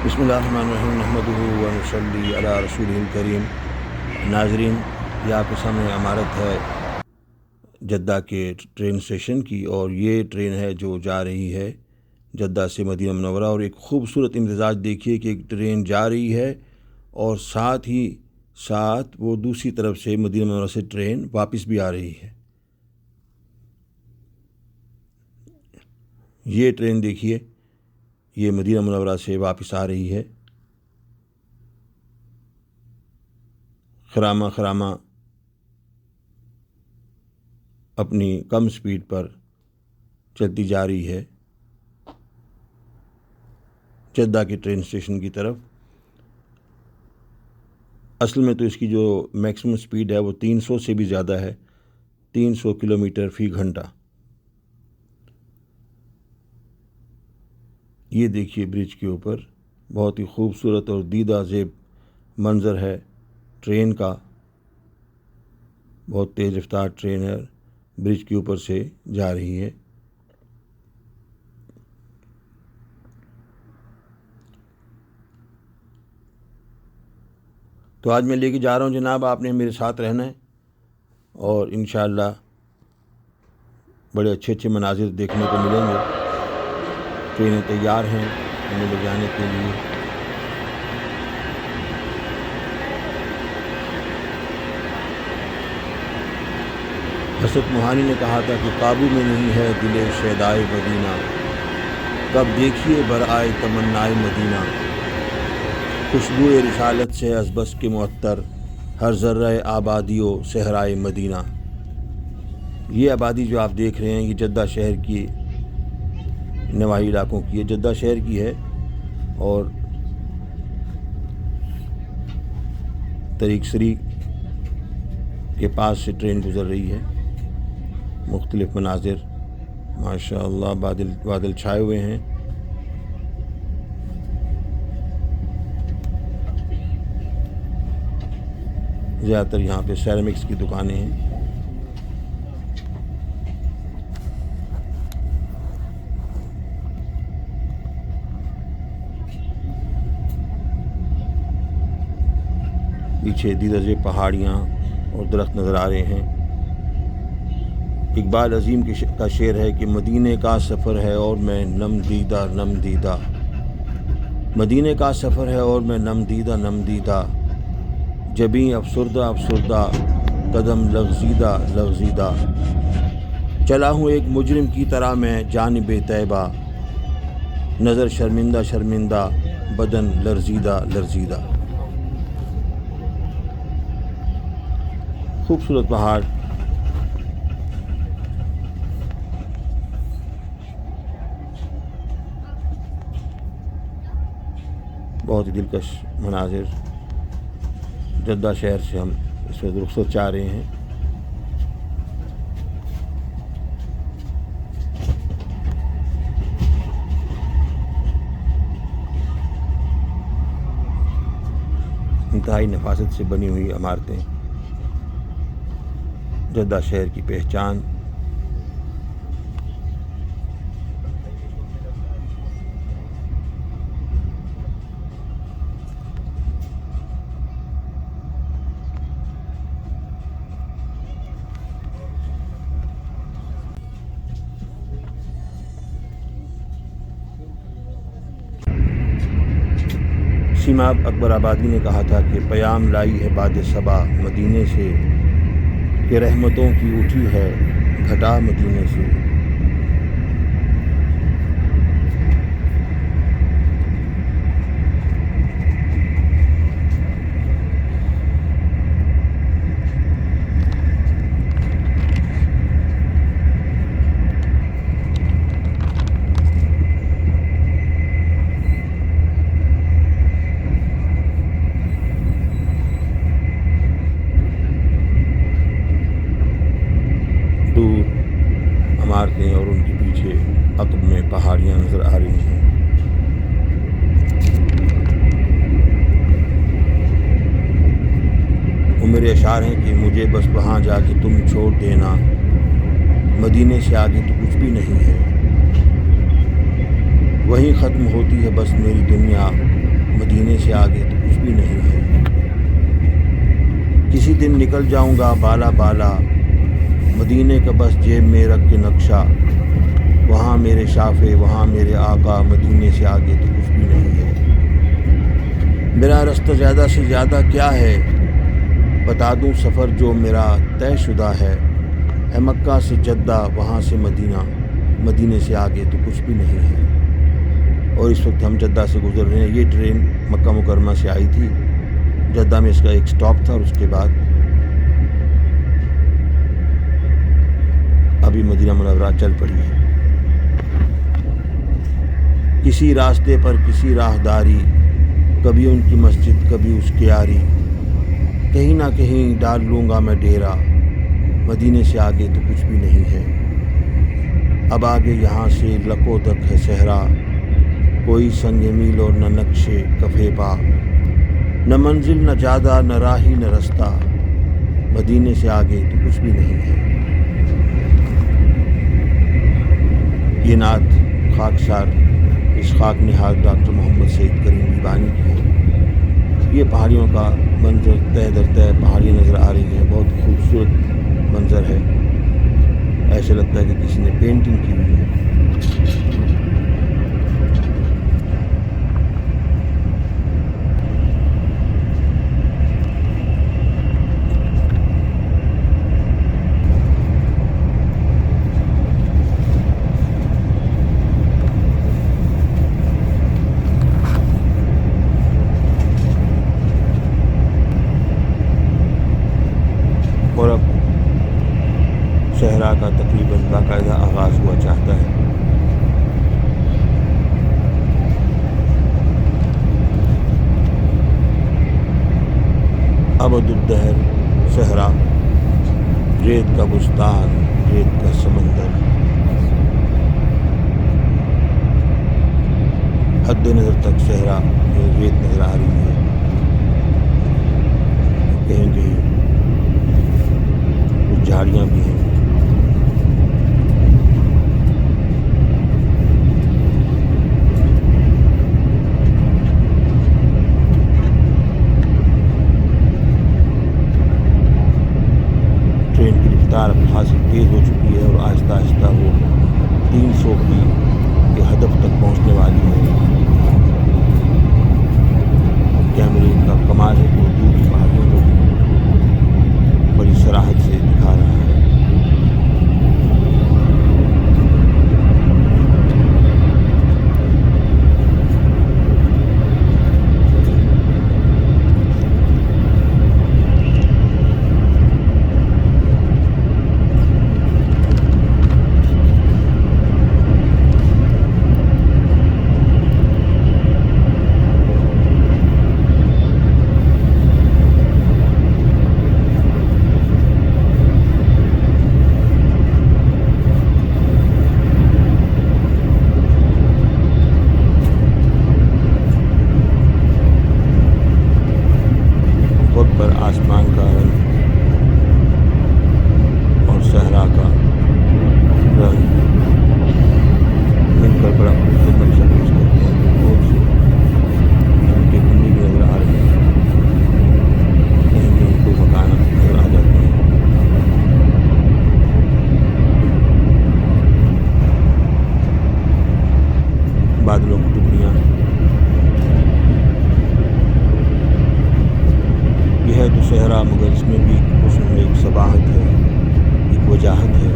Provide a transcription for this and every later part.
بسم اللہ الرحمن الرحیم نحمدہ و نصلی علی رسولہ الکریم۔ ناظرین، یہ آپ کے سامنے عمارت ہے جدہ کے ٹرین اسٹیشن کی، اور یہ ٹرین ہے جو جا رہی ہے جدہ سے مدینہ منورہ۔ اور ایک خوبصورت امتزاج دیکھیے کہ ایک ٹرین جا رہی ہے اور ساتھ ہی ساتھ وہ دوسری طرف سے مدینہ منورہ سے ٹرین واپس بھی آ رہی ہے۔ یہ ٹرین دیکھیے، یہ مدینہ منورہ سے واپس آ رہی ہے۔ خرامہ خرامہ اپنی کم سپیڈ پر چلتی جا رہی ہے جدہ کے ٹرین اسٹیشن کی طرف۔ اصل میں تو اس کی جو میکسیمم سپیڈ ہے وہ 300 سے بھی زیادہ ہے، 300 کلومیٹر فی گھنٹہ۔ یہ دیکھیے برج کے اوپر بہت ہی خوبصورت اور دیدہ زیب منظر ہے ٹرین کا۔ بہت تیز رفتار ٹرین ہے، برج کے اوپر سے جا رہی ہے۔ تو آج میں لے کے جا رہا ہوں جناب، آپ نے میرے ساتھ رہنا ہے اور انشاءاللہ بڑے اچھے اچھے مناظر دیکھنے کو ملیں گے۔ ٹرینیں تیار ہیں ہمیں لے جانے کے لیے۔ حسرت موہانی نے کہا تھا کہ قابو میں نہیں ہے دل شیدائے مدینہ، کب دیکھیے برآئے تمنائے مدینہ، خوشبو رسالت سے از بس کے معطر، ہر ذرہ آبادی و صحرائے مدینہ۔ یہ آبادی جو آپ دیکھ رہے ہیں یہ جدہ شہر کی نواحی علاقوں کی ہے، جدہ شہر کی ہے، اور طریق سری کے پاس سے ٹرین گزر رہی ہے۔ مختلف مناظر، ماشاءاللہ بادل چھائے ہوئے ہیں۔ زیادہ تر یہاں پہ سیرامکس کی دکانیں ہیں۔ پیچھے دیدہ زیب پہاڑیاں اور درخت نظر آ رہے ہیں۔ اقبال عظیم کا شعر ہے کہ مدینے کا سفر ہے اور میں نم دیدہ نم دیدہ، مدینے کا سفر ہے اور میں نم دیدہ نم دیدہ، جبیں افسردہ افسردہ قدم لغزیدہ لغزیدہ، چلا ہوں ایک مجرم کی طرح میں جانب طیبہ، نظر شرمندہ شرمندہ بدن لرزیدہ لرزیدہ۔ خوبصورت پہاڑ، بہت ہی دلکش مناظر۔ جدہ شہر سے ہم اس وقت رخصت چاہ رہے ہیں۔ انتہائی نفاست سے بنی ہوئی عمارتیں، جدہ شہر کی پہچان۔ سیماب اکبر آبادی نے کہا تھا کہ پیام لائی ہے باد صبا مدینے سے، کہ رحمتوں کی اٹھی ہے گھٹا مدینے سے۔ عمارتیں اور ان کے پیچھے عقب میں پہاڑیاں نظر آ رہی ہیں۔ وہ میرے اشعار ہیں کہ مجھے بس وہاں جا کے تم چھوڑ دینا، مدینے سے آگے تو کچھ بھی نہیں ہے۔ وہیں ختم ہوتی ہے بس میری دنیا، مدینے سے آگے تو کچھ بھی نہیں ہے۔ کسی دن نکل جاؤں گا بالا بالا، مدینے کا بس جیب میں رکھ کے نقشہ، وہاں میرے شافع وہاں میرے آقا، مدینے سے آگے تو کچھ بھی نہیں ہے۔ میرا رستہ زیادہ سے زیادہ کیا ہے، بتا دوں سفر جو میرا طے شدہ ہے مکہ سے جدہ وہاں سے مدینہ، مدینے سے آگے تو کچھ بھی نہیں ہے۔ اور اس وقت ہم جدہ سے گزر رہے ہیں۔ یہ ٹرین مکہ مکرمہ سے آئی تھی، جدہ میں اس کا ایک سٹاپ تھا اور اس کے بعد ابھی مدینہ منورہ چل پڑی ہے۔ کسی راستے پر کسی راہداری، کبھی ان کی مسجد کبھی اس کی یاری، کہیں نہ کہیں ڈال لوں گا میں ڈیرا، مدینے سے آگے تو کچھ بھی نہیں ہے۔ اب آگے یہاں سے لکو تک ہے صحرا، کوئی سنگ میل اور نہ نقشے کفے پا، نہ منزل نہ جادہ نہ راہی نہ رستہ، مدینے سے آگے تو کچھ بھی نہیں ہے۔ یہ نعت خاکسار اس خاک نہاد ڈاکٹر محمد سعید کریم بیبانی کی ہے۔ یہ پہاڑیوں کا منظر تہ در تہ پہاڑیاں نظر آ رہی ہیں، بہت خوبصورت منظر ہے، ایسے لگتا ہے کہ کسی نے پینٹنگ کی ہوئی ہے۔ اور اب صحرا کا تقریباً باقاعدہ آغاز ہوا چاہتا ہے۔ ابد الدہر صحرا، ریت کا بستان ریت کا سمندر، حد نظر تک صحرا ریت نظر آ رہی ہے، کہیں کہیں کچھ جھاڑیاں بھی ہیں۔ ٹرین کی رفتار اب خاصی تیز ہو چکی ہے اور آہستہ آہستہ وہ 300 کے ہدف تک پہنچنے والی ہے۔ کیمرے کا کمال ہے کہ وہ دور کی پہاڑیوں کو بڑی صراحت سے دکھا رہا ہے۔ پر آسمان کا رنگ اور صحرا کا رنگ مل کر بڑا خوبصورت منظر پیش کرتے ہیں۔ بہت سی ان کے کنڈی بھی نظر آ رہی ہیں، کہیں کہیں کوئی مکان نظر آ جاتے ہیں۔ بادلوں کی ٹکڑیاں، یہ ہے تو صحرا، مگر اس میں بھی ایک حسن ہے، ایک صباحت ہے، ایک وجاہت ہے۔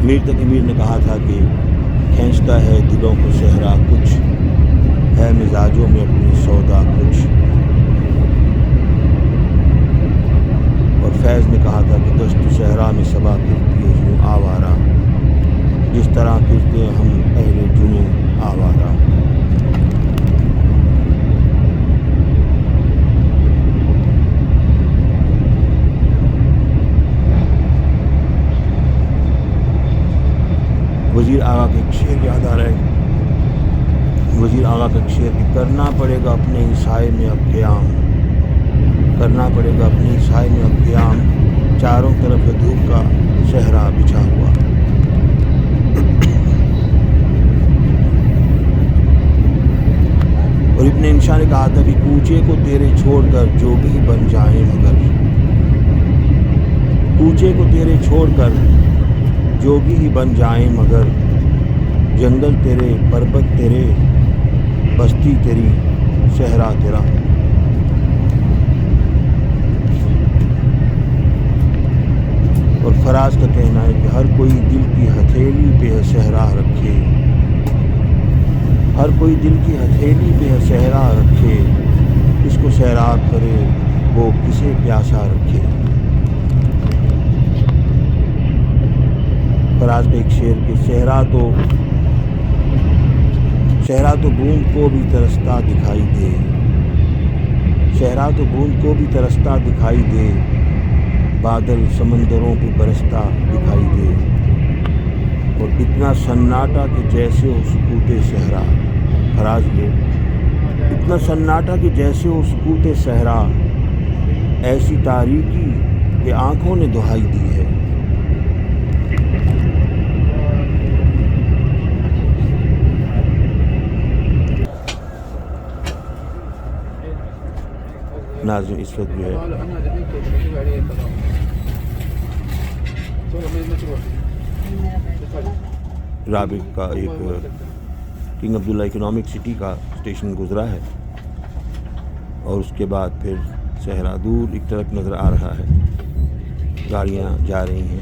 میر تک امیر نے کہا تھا کہ کھینچتا ہے دلوں کو صحرا کچھ، ہے مزاجوں میں اپنی سودا کچھ۔ اور فیض نے کہا تھا کہ دشت صحرا میں صبا پھرتی ہے یوں آوارہ، جس طرح پھرتے ہم اہل جنوں آوارہ۔ وزیر آغا کے ایک شعر یاد آ رہا ہے وزیر آغا کا ایک شعر کہ کرنا پڑے گا اپنے ہی سائے میں اب قیام، کرنا پڑے گا اپنے ہی سائے میں اب قیام، چاروں طرف ہے دھوپ کا صحرا بچھا ہوا۔ اور ابن انشا نے کہا تھا کہ کوچے کو تیرے چھوڑ کر جوگی بن جائیں مگر، کوچے کو تیرے چھوڑ کر جوگی ہی بن جائیں مگر، جنگل تیرے پربت تیرے بستی تیری صحرا تیرا۔ اور فراز کا کہنا ہے کہ ہر کوئی دل کی ہتھیلی پہ ہے صحرا رکھے، ہر کوئی دل کی ہتھیلی پہ ہے صحرا رکھے، کس کو سیراب کرے وہ کسے پیاسا رکھے۔ فراز کا ایک شعر کہ صحرا تو بوند کو بھی ترستا دکھائی دے، صحرا تو بوند کو بھی ترستا دکھائی دے، بادل سمندروں پہ برستا دکھائی دے، اور اتنا سناٹا کہ جیسے ہو سکوت صحرا۔ فراز یہ اتنا سناٹا کہ جیسے ہو سکوت صحرا، ایسی تاریکی کہ آنکھوں نے دہائی دی ہے۔ ناظرین اس وقت جو ہے رابط کا ایک کنگ عبداللہ اکنامک سٹی کا اسٹیشن گزرا ہے، اور اس کے بعد پھر صحرا دور ایک طرف نظر آ رہا ہے، گاڑیاں جا رہی ہیں۔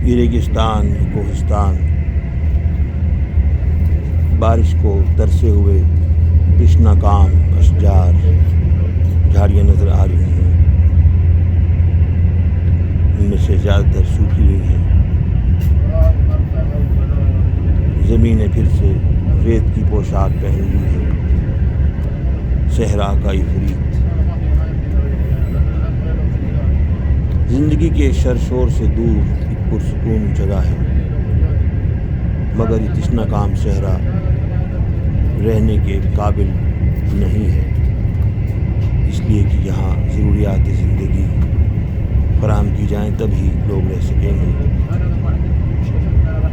یہ ریگستان، یہ کوہستان، بارش کو ترسے ہوئے تشنا کام اشجار، جھاڑیاں نظر آ رہی ہیں، ان میں سے زیادہ تر سوکھی ہوئی ہیں۔ زمین نے پھر سے ریت کی پوشاک پہن لی ہے، صحرا کا عفریت۔ زندگی کے شرشور سے دور ایک پرسکون جگہ ہے، مگر یہ تشنا کام صحرا رہنے کے قابل نہیں ہے، اس لیے کہ یہاں ضروریات زندگی فراہم کی جائیں تبھی لوگ رہ سکیں گے۔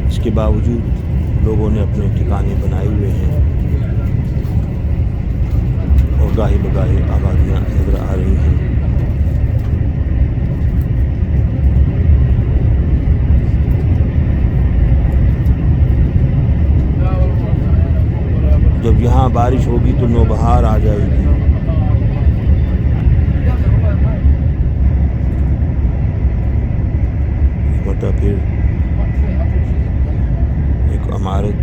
اس کے باوجود لوگوں نے اپنے ٹھکانے بنائے ہوئے ہیں، اور گاہے بگاہے آبادیاں نظر آ رہی ہیں۔ جب یہاں بارش ہوگی تو نوبہار آ جائے گی، مطلب پھر ایک عمارت،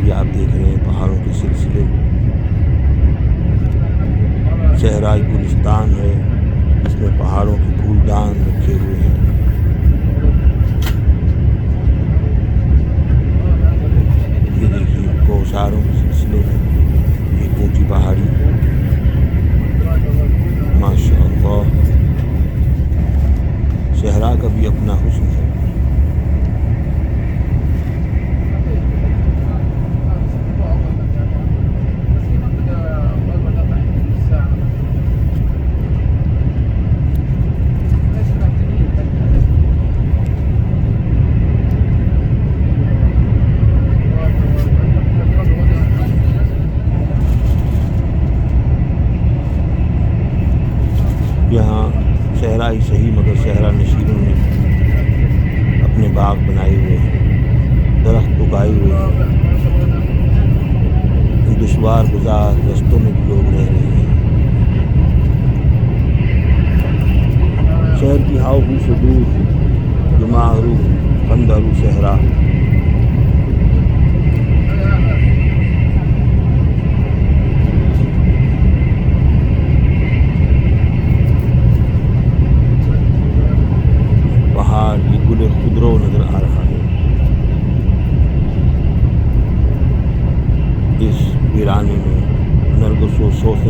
یہ آپ دیکھ رہے ہیں پہاڑوں کے سلسلے، صحرائی گلستان ہے جس میں پہاڑوں کے پھولدان رکھے ہوئے ہیں۔ یہ دیکھیے کوہساروں کے سلسلے میں ایک اونچی پہاڑی، ماشاء اللہ، صحرا کا بھی اپنا حسن ہے۔ یہاں صحرا ہی صحیح مگر صحرا نشینوں نے اپنے باغ بنائے ہوئے ہیں، درخت اگائے ہوئے ہیں، ان دشوار گزار رستوں میں بھی لوگ رہ رہے ہیں۔ شہر کی ہاؤ ہو سے دور جماعرو بندرو صحرا،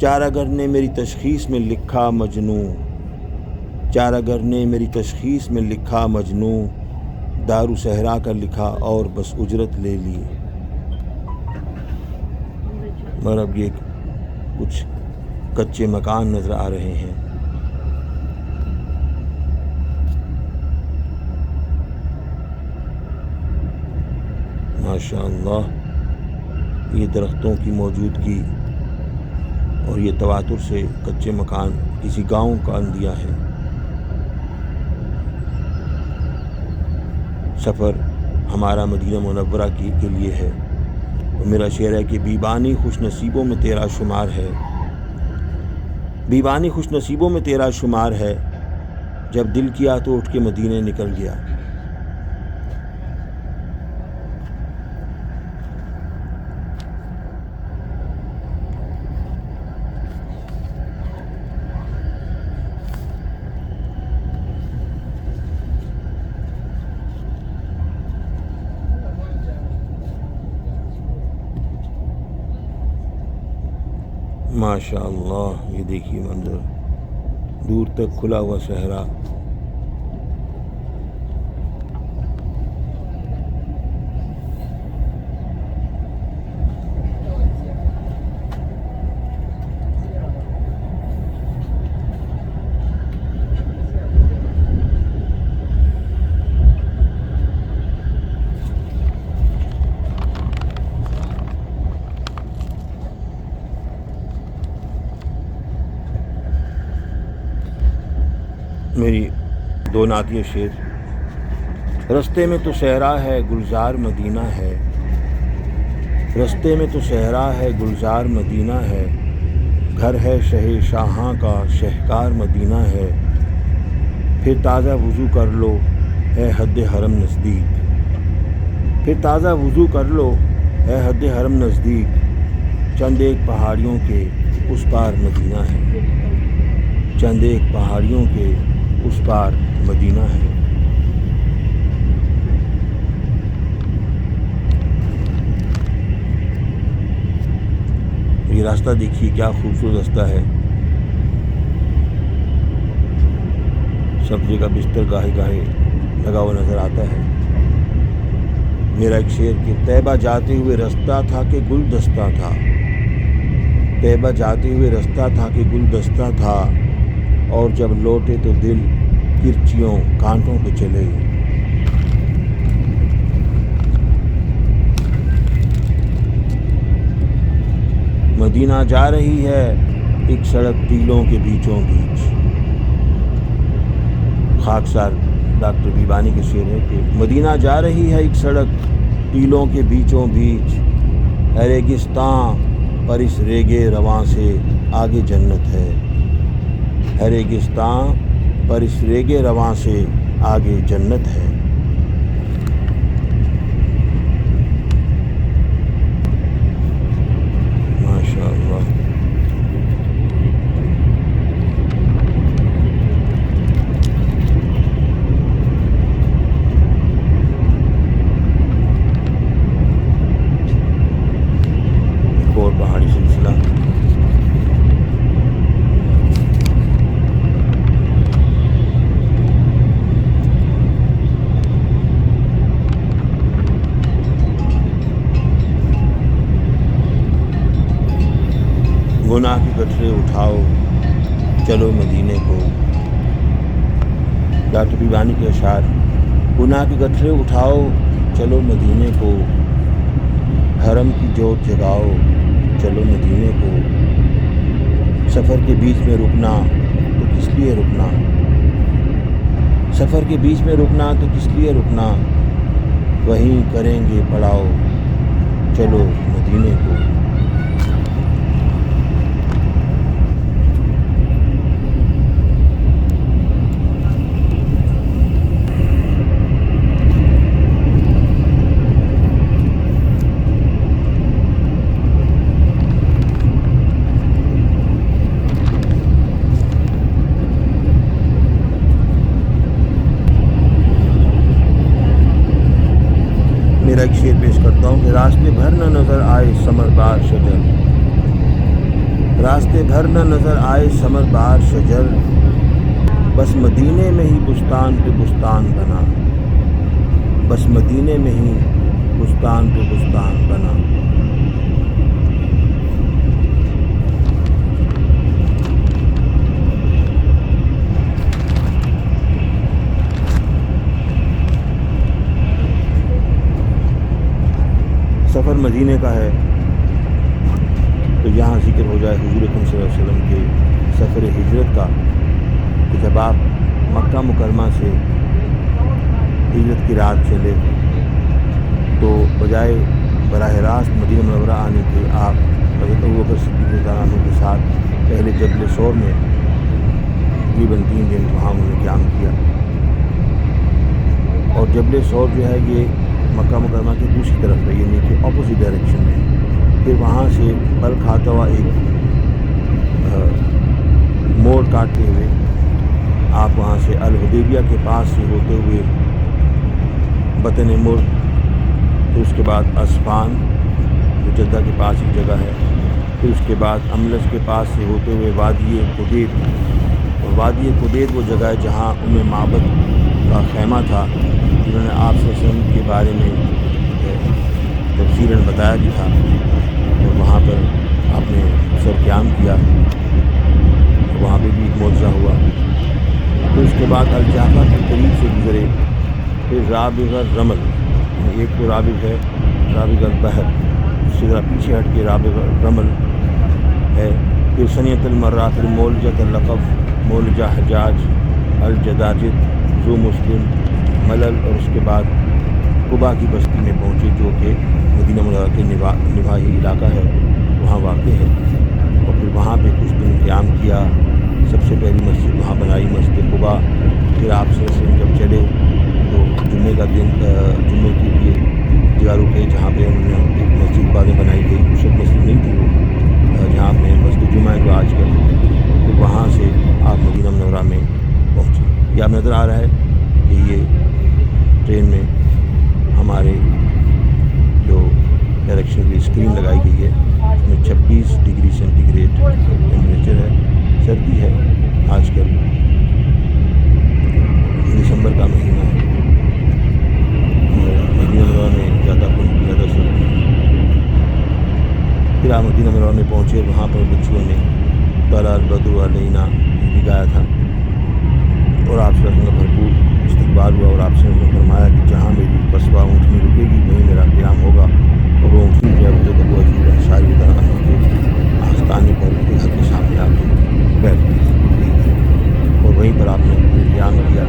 چارہ نے میری تشخیص میں لکھا مجنوں، چارہ نے میری تشخیص میں لکھا مجنوں، دارو صحرا کا لکھا اور بس اجرت لے لی۔ اور اب یہ کچھ کچے مکان نظر آ رہے ہیں۔ ماشاء اللہ، یہ درختوں کی موجودگی اور یہ تواتر سے کچے مکان کسی گاؤں کا اندیا ہے۔ سفر ہمارا مدینہ منورہ کے لیے ہے، اور میرا شعر ہے کہ بیبانی خوش نصیبوں میں تیرا شمار ہے، بیبانی خوش نصیبوں میں تیرا شمار ہے، جب دل کیا تو اٹھ کے مدینے نکل گیا۔ ماشاء اللہ، یہ دیکھیے منظر، دور تک کھلا ہوا صحرا۔ میری دو نعتیہ شعر۔ رستے میں تو صحرا ہے گلزار مدینہ ہے، رستے میں تو صحرا ہے گلزار مدینہ ہے، گھر ہے شہ شاہاں کا شہکار مدینہ ہے، پھر تازہ وضو کر لو ہے حد حرم نزدیک، پھر تازہ وضو کر لو ہے حد حرم نزدیک، چند ایک پہاڑیوں کے اس پار مدینہ ہے، چند ایک پہاڑیوں کے اس پار مدینہ ہے۔ یہ راستہ دیکھیے کیا خوبصورت راستہ ہے، سبزی کا بستر گاہے گاہے لگا ہوا نظر آتا ہے۔ میرا ایک شعر کہ طیبہ جاتے ہوئے رستہ تھا کہ گلدستہ تھا، طیبہ جاتے ہوئے رستہ تھا کہ گلدستہ تھا، اور جب لوٹے تو دل کرچیوں کانٹوں پہ چلے۔ مدینہ جا رہی ہے ایک سڑک ٹیلوں کے بیچوں بیچ۔ خاکسار ڈاکٹر بیبانی کے شعر ہے کہ مدینہ جا رہی ہے ایک سڑک ٹیلوں کے بیچوں بیچ، ہے ریگستان پر اس ریگے رواں سے آگے جنت ہے، ہے ریگستان پر اس ریگے رواں سے آگے جنت ہے۔ ماشاء اللہ، ایک اور پہاڑی سلسلہ۔ گناہ کے گٹھرے اٹھاؤ چلو مدینے کو، ڈاکٹر بیبانی کے اشعار۔ گناہ کے گٹھرے اٹھاؤ چلو مدینے کو، حرم کی جوت جگاؤ چلو مدینے کو، سفر کے بیچ میں رکنا تو کس لیے رکنا، سفر کے بیچ میں رکنا تو کس لیے رکنا، وہیں کریں گے پڑاؤ چلو مدینے کو۔ میرا ایک شعر پیش کرتا ہوں کہ راستے بھر نہ نظر آئے ثمر بار شجر، راستے بھر نہ نظر آئے ثمر بار شجر، بس مدینے میں ہی بستان پہ بستان بنا، بس مدینے میں ہی بستان پہ بستان بنا۔ سفر مدینے کا ہے تو یہاں ذکر ہو جائے حضور اکرم صلی اللہ علیہ وسلم کے سفر ہجرت کا، کہ جب آپ مکہ مکرمہ سے ہجرت کی رات چلے تو بجائے براہ راست مدینہ منورہ آنے کے آپ حضرت ابوبکر صدیق رضی اللہ عنہ کے ساتھ پہلے جبل ثور میں تقریباً 3 دن وہاں انہوں نے قیام کیا، اور جبل ثور جو ہے یہ مکہ مکرمہ کی دوسری طرف ہے، یعنی کہ اپوزٹ ڈائریکشن میں۔ پھر وہاں سے پل کھاتا ہوا ایک موڑ کاٹتے ہوئے آپ وہاں سے الحدیبیہ کے پاس سے ہوتے ہوئے بطن مرد، پھر اس کے بعد اسفان جو جدہ کے پاس ایک جگہ ہے، پھر اس کے بعد املس کے پاس سے ہوتے ہوئے وادی قدید، اور وادی قدید وہ جگہ ہے جہاں معبد کا خیمہ تھا، جنہوں نے آپ صلی اللہ علیہ وسلم کے بارے میں تفصیلاً بتایا بھی تھا، اور وہاں پر آپ نے سر قیام کیا، اور وہاں پہ بھی ایک معجزہ ہوا۔ پھر اس کے بعد الجحفہ کے قریب سے گزرے، پھر رابغ الرمل، یعنی ایک تو رابغ ہے رابغ البحر، اس سے ذرا پیچھے ہٹ کے رابغ الرمل ہے، پھر ثنیۃ المرہ، پھر مولجۃ اللقف، مولجہ حجاج، الجداجد، ذو مسلم، ملل، اور اس کے بعد قبا کی بستی میں پہنچے جو کہ مدینہ منورہ کے نواحی علاقہ ہے، وہاں واقع ہے، اور پھر وہاں پہ کچھ دن قیام کیا۔ سب سے پہلی مسجد وہاں بنائی مسجد قبا، پھر آپ صلی اللہ علیہ وسلم جب چلے تو جمعے کا دن جمعے کے لیے جگہ رکے جہاں پہ انہوں نے ایک مسجد بعد میں بنائی گئی، اس وقت مسجد نہیں تھی وہ، جہاں پہ مسجد جمعہ ہے جو آج کل، پھر وہاں سے آپ مدینہ منورہ میں پہنچے۔ یہ آپ نظر آ رہا ہے کہ یہ ٹرین میں ہمارے جو ڈائریکشن کی اسکرین لگائی گئی ہے، اس میں 26 ڈگری سینٹی گریڈ ٹیمپریچر ہے، سردی ہے، آج کل دسمبر کا مہینہ ہے، مدینہ منورہ میں زیادہ سردی ہے۔ پھر آپ مدینہ منورہ میں پہنچے، وہاں پر بچیوں نے طلع البدر علینا بھی گایا تھا، اور آپ صلی اللہ علیہ وسلم کا بھرپور استقبال ہوا، اور آپ سے فرمایا کہ جہاں میری قصبہ اونٹنی رکے گی وہیں میرا قیام ہوگا، اور وہ اونٹنی جو ہے حضرت ابو ایوب انصاری رضی اللہ عنہ کے آستانے پر ان کے گھر کے سامنے آپ نے بیٹھ گئی، اور وہیں پر آپ نے قیام کیا،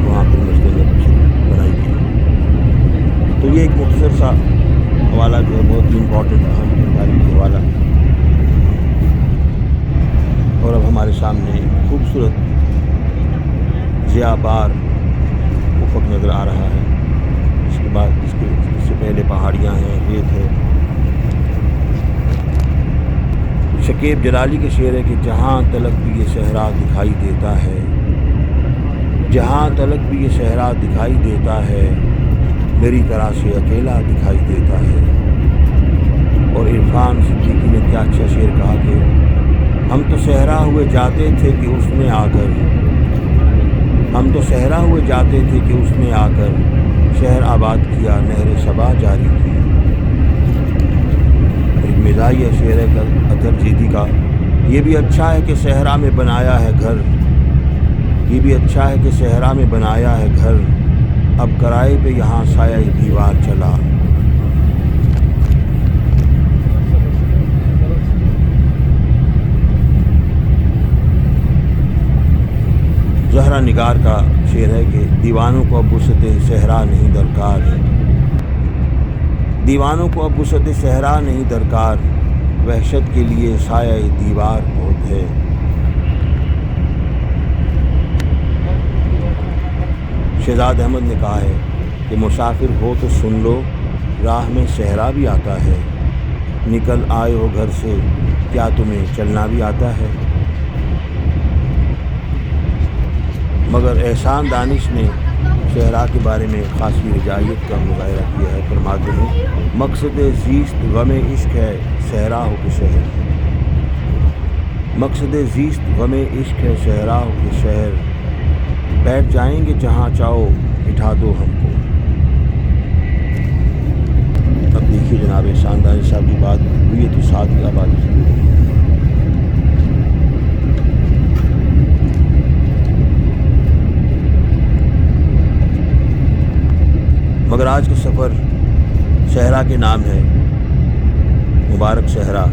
وہاں پر مسجد نبوی بنائی گئی۔ تو یہ ایک مختصر سا حوالہ جو ہے بہت ہی امپورٹنٹ اہم تاریخی حوالہ، اور اب ہمارے سامنے خوبصورت ضیاء بار افق نظر آ رہا ہے، اس کے بعد اس سے پہلے پہاڑیاں ہیں، ریت ہے۔ شکیب جلالی کے شعر ہے کہ جہاں تلک بھی یہ صحرا دکھائی دیتا ہے، جہاں تلک بھی یہ صحرا دکھائی دیتا ہے، میری طرح سے اکیلا دکھائی دیتا ہے۔ اور عرفان صدیقی نے کیا اچھا شعر کہا کہ ہم تو صحرا ہوئے جاتے تھے کہ اس نے آ کر، ہم تو صحرا ہوئے جاتے تھے کہ اس نے آ کر شہر آباد کیا، نہر صبا جاری کی۔ ایک مزاحیہ شعر ہے اطہر جیدی کا، یہ بھی اچھا ہے کہ صحرا میں بنایا ہے گھر، یہ بھی اچھا ہے کہ صحرا میں بنایا ہے گھر، اب کرائے پہ یہاں سایہ دیوار چلا۔ زہرا نگار کا شعر ہے کہ دیوانوں کو اب وسعت صحرا نہیں درکار، دیوانوں کو اب وسعت صحرا نہیں درکار، وحشت کے لیے سایہ دیوار بہت ہے۔ شہزاد احمد نے کہا ہے کہ مسافر ہو تو سن لو، راہ میں صحرا بھی آتا ہے، نکل آئے ہو گھر سے کیا تمہیں چلنا بھی آتا ہے۔ مگر احسان دانش نے صحرا کے بارے میں خاصی رجاعیت کا مظاہرہ کیا ہے، فرماتے ہیں مقصد زیست غم عشق ہے، صحرا ہو کہ شہر۔ مقصد زیست غم عشق ہے صحرا کے شہر، بیٹھ جائیں گے جہاں چاہو بٹھا دو ہم کو۔ اب دیکھیے جناب احسان دانش صاحب کی بات ہوئی ہے تو ساتھ ہی اب آگے شروع ہوئی۔ مگر آج کا سفر صحرا کے نام ہے، مبارک صحرا،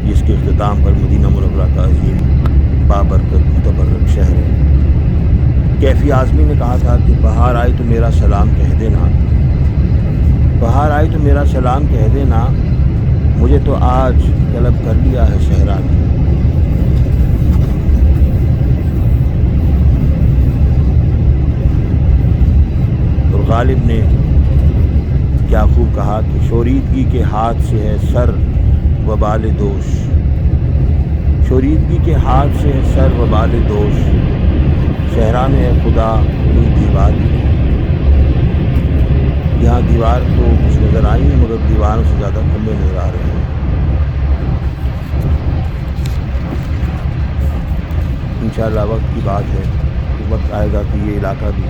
جس کے اختتام پر مدینہ منورہ کا عظیم بابرکت متبرک شہر ہے۔ کیفی اعظمی نے کہا تھا کہ بہار آئی تو میرا سلام کہہ دینا، بہار آئی تو میرا سلام کہہ دینا، مجھے تو آج طلب کر لیا ہے صحرا نے۔ اور غالب نے کیا خوب کہا کہ شوریدگی کے ہاتھ سے ہے سر و بال دوش، شوریدگی کے ہاتھ سے ہے سر و بال دوش، صحرا میں ہے خدا کوئی دیوار بھی نہیں۔ یہاں دیوار تو کچھ نظر آئی ہیں مگر دیواروں سے زیادہ کھمبے نظر آ رہے ہیں۔ انشاءاللہ وقت کی بات ہے، وقت آئے گا کہ یہ علاقہ بھی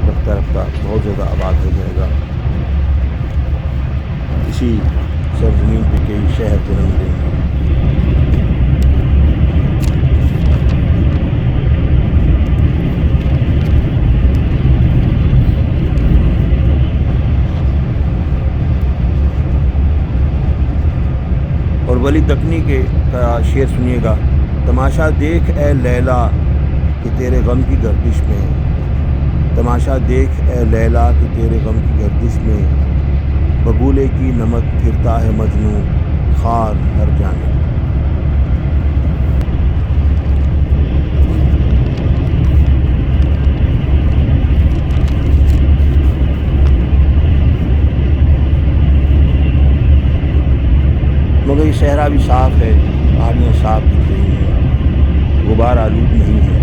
رفتہ رفتہ بہت زیادہ آباد ہو جائے گا، اسی سرزمین پہ کئی شہر جنم لیں گے۔ اور ولی دکنی کے کا شعر سنیے گا، تماشا دیکھ اے لیلا کہ تیرے غم کی گردش میں، تماشا دیکھ اے لیلا کہ تیرے غم کی گردش میں، ببولے کی نمک پھرتا ہے مجنوں خار ہر جانب۔ مگر یہ صحرا بھی صاف ہے، پہاڑیاں صاف دکھ رہی ہیں، غبار آلود نہیں ہے،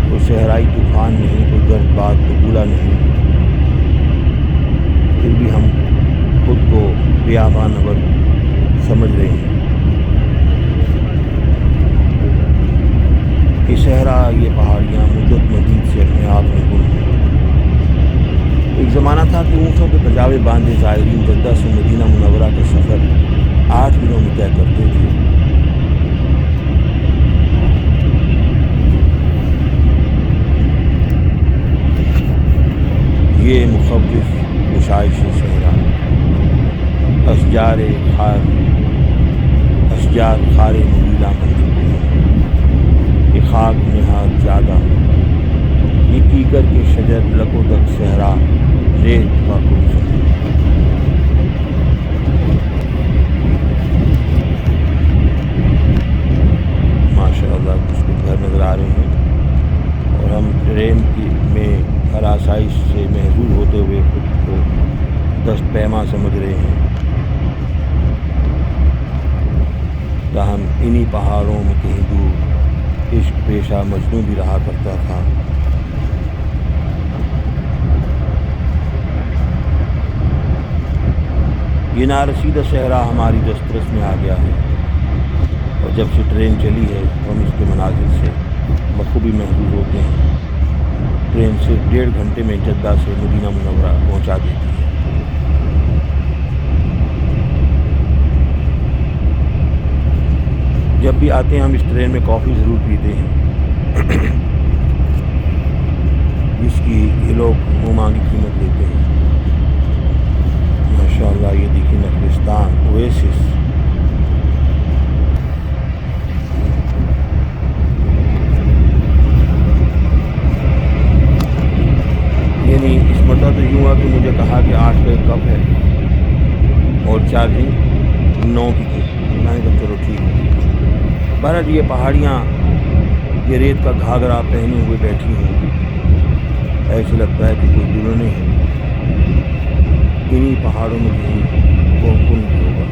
کوئی صحرائی طوفان نہیں، کوئی گرد باد ببولا نہیں، پھر بھی ہم خود کو بیاباں نور سمجھ رہے ہیں۔ یہ صحرا، یہ پہاڑیاں مدت مدید سے اپنے آپ میں گم ہیں۔ ایک زمانہ تھا کہ اونٹوں پہ پجاوے باندھے زائرین جدہ سے مدینہ منورہ کا سفر 8 دنوں میں طے کرتے تھے۔ یہ مخوف گشائش صحرا، اشجار خار مبیلا بن چکے ہیں، یہ خاک نہاد زیادہ، یہ کیکر کے شجر لک و دک صحرا، ریت کا گلشن۔ ماشاء اللہ کچھ کچھ گھر نظر آ رہے ہیں، اور ہم ٹرین میں ہر آسائش سے محظوظ ہوتے ہوئے خود کو دست پیما سمجھ رہے ہیں، تاہم انہی پہاڑوں میں کہیں دور عشق پیشہ مجنوں بھی رہا کرتا تھا۔ یہ نارسیدہ صحرا ہماری دسترس میں آ گیا ہے، اور جب سے ٹرین چلی ہے ہم اس کے مناظر سے بخوبی محظوظ ہوتے ہیں۔ ٹرین صرف 1.5 گھنٹے میں جدہ سے مدینہ منورہ پہنچا دیتی ہے۔ جب بھی آتے ہیں ہم اس ٹرین میں کافی ضرور پیتے ہیں، جس کی یہ لوگ منہ مانگی قیمت لیتے ہیں۔ ماشاءاللہ یہ دیکھیں نخلستان اویسس، یعنی اس مرتبہ تو یوں ہوا کہ مجھے کہا کہ 8 کا ایک کپ ہے اور چارجنگ 9 کی تھی، میں نے کہا چلو ٹھیک ہے۔ بہرحال یہ پہاڑیاں، یہ ریت کا گھاگرا پہنے ہوئے بیٹھی ہیں، ایسے لگتا ہے کہ کوئی دلہنے ہے۔ انہی پہاڑوں میں کہیں کوکن بھی ہوگا،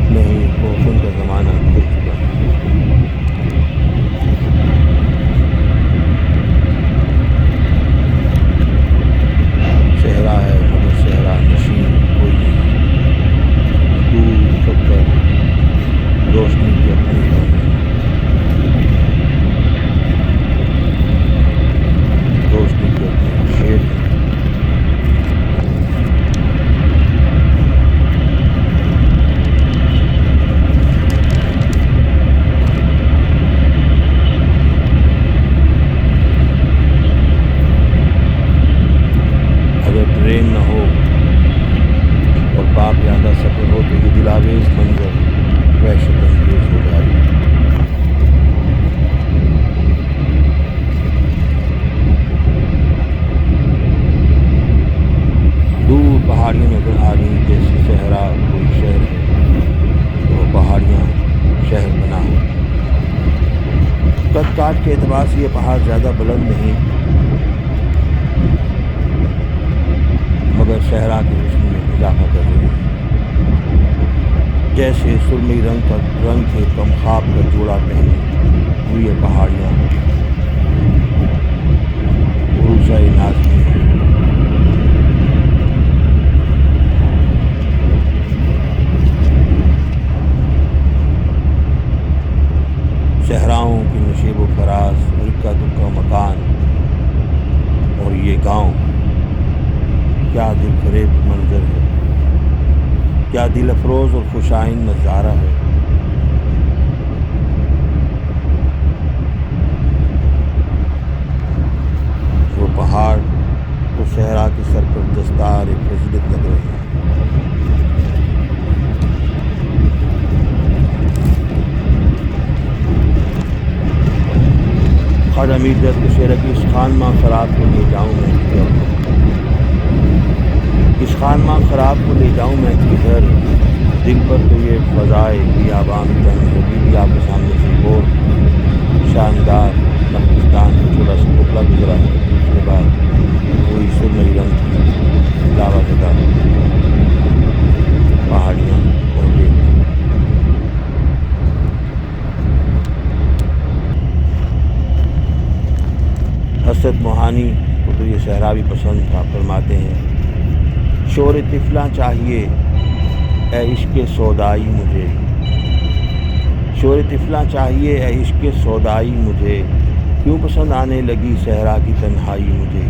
نہیں کوکن کا زمانہ گزر چکا ہے۔ صحرا ہے مگر صحرا نشین کوئی نہیں، دور سب پر روشنی کے اپنے گھر میں۔ کاٹ کے اعتبار سے یہ پہاڑ زیادہ بلند نہیں، مگر صحرا کے حسن میں اضافہ کر رہی ہے۔ جیسے سرمئی رنگ کے کم خواب کا جوڑا پہنی ہوئی یہ پہاڑیاں عروسہ نازنی ہیں۔ صحراؤں کی نشیب و فراز، اکا دکا مکان اور یہ گاؤں، کیا دل فریب منظر ہے، کیا دل افروز اور خوشائن نظارہ ہے۔ وہ پہاڑ تو صحرا کے سر پر دستار ایک فضیلت لگ رہے ہیں۔ خواجہ میر جد کے شعر کی اس خان ماں خراب کو لے جاؤں میں کدھر، اس خان ماں خراب کو لے جاؤں میں کدھر، دل پر تو یہ فضائے بیابان تنگ ہے۔ بھی آپ کے سامنے سے ایک اور شاندار نقشستان چھوٹا سا ٹکڑا گزرا ہے، اس کے بعد وہی سرمئی رنگ کی لاوا زدہ پہاڑیاں اور ریت۔ حسرت موہانی کو تو یہ صحرا بھی پسند تھا، فرماتے ہیں شور طفلاں چاہیے اے عشق سودائی مجھے، شور طفلاں چاہیے اے عشق سودائی مجھے، کیوں پسند آنے لگی صحرا کی تنہائی مجھے۔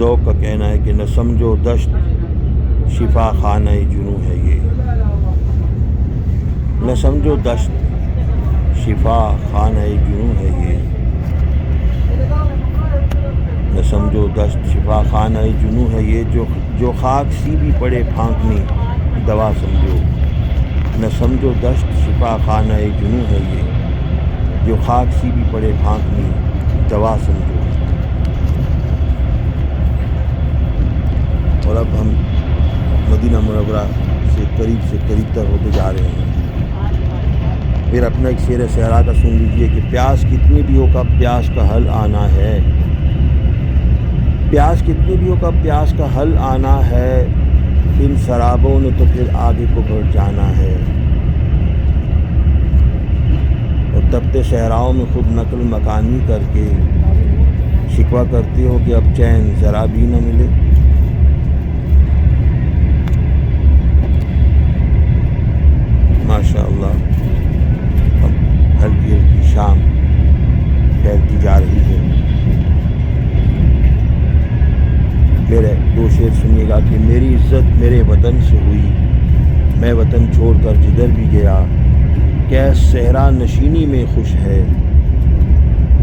ذوق کا کہنا ہے کہ نہ سمجھو دشت شفا خانہ جنوں ہے یہ، نہ سمجھو دشت شفا خانہ جنوں ہے یہ، نہ سمجھو دشت شفا خانہ جنوں ہے یہ، جو خاک سی بھی پڑے پھانکنی دوا سمجھو، نہ سمجھو دشت شفا خانہ جنوں ہے یہ، جو خاک سی بھی پڑے پھانکنی دوا سمجھو۔ اور اب ہم مدینہ منورہ سے قریب تر ہوتے جا رہے ہیں۔ پھر اپنا ایک شعر صحرا کا سن لیجئے کہ پیاس کتنی بھی ہو کب پیاس کا حل آنا ہے، پیاس کتنی بھی ہو کب پیاس کا حل آنا ہے، ان سرابوں نے تو پھر آگے کو بڑھ جانا ہے۔ اور تپتے صحراؤں میں خود نقل مکانی کر کے شکوہ کرتے ہو کہ اب چین ذرا بھی نہ ملے۔ ماشاء اللہ اب ہلکی ہلکی شام پھیلتی جا رہی ہے۔ میرے دو شعر سنیے گا کہ میری عزت میرے وطن سے ہوئی، میں وطن چھوڑ کر جدھر بھی گیا، کیس صحرا نشینی میں خوش ہے،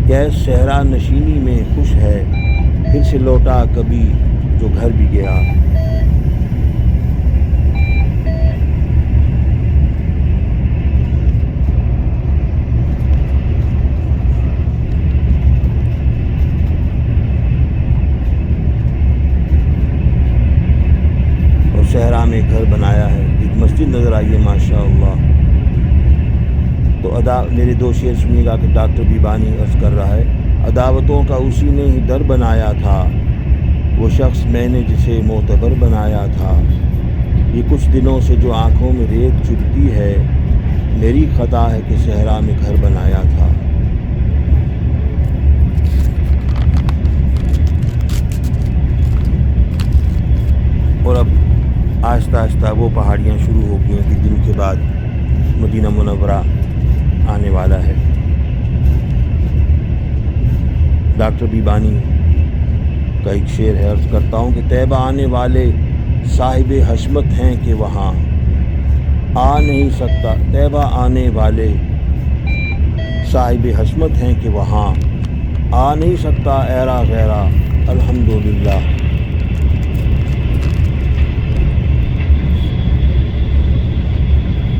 کیس صحرا نشینی میں خوش ہے، پھر سے لوٹا کبھی جو گھر بھی گیا۔ صحرا میں گھر بنایا ہے، ایک مسجد نظر آئی ہے ماشاء اللہ۔ تو میرے دو شعر سنیے گا کہ ڈاکٹر بیبانی عرض کر رہا ہے، عداوتوں کا اسی نے ہی در بنایا تھا، وہ شخص میں نے جسے معتبر بنایا تھا، یہ کچھ دنوں سے جو آنکھوں میں ریت چبھتی ہے، میری خطا ہے کہ صحرا میں گھر بنایا تھا۔ اور اب آہستہ آہستہ وہ پہاڑیاں شروع ہو گئی ہیں کہ جن کے بعد مدینہ منورہ آنے والا ہے۔ ڈاکٹر بیبانی کا ایک شعر ہے، عرض کرتا ہوں کہ طیبہ آنے والے صاحب حشمت ہیں کہ وہاں آ نہیں سکتا، طیبہ آنے والے صاحب حشمت ہیں کہ وہاں آ نہیں سکتا ایرا غیرہ الحمدللہ۔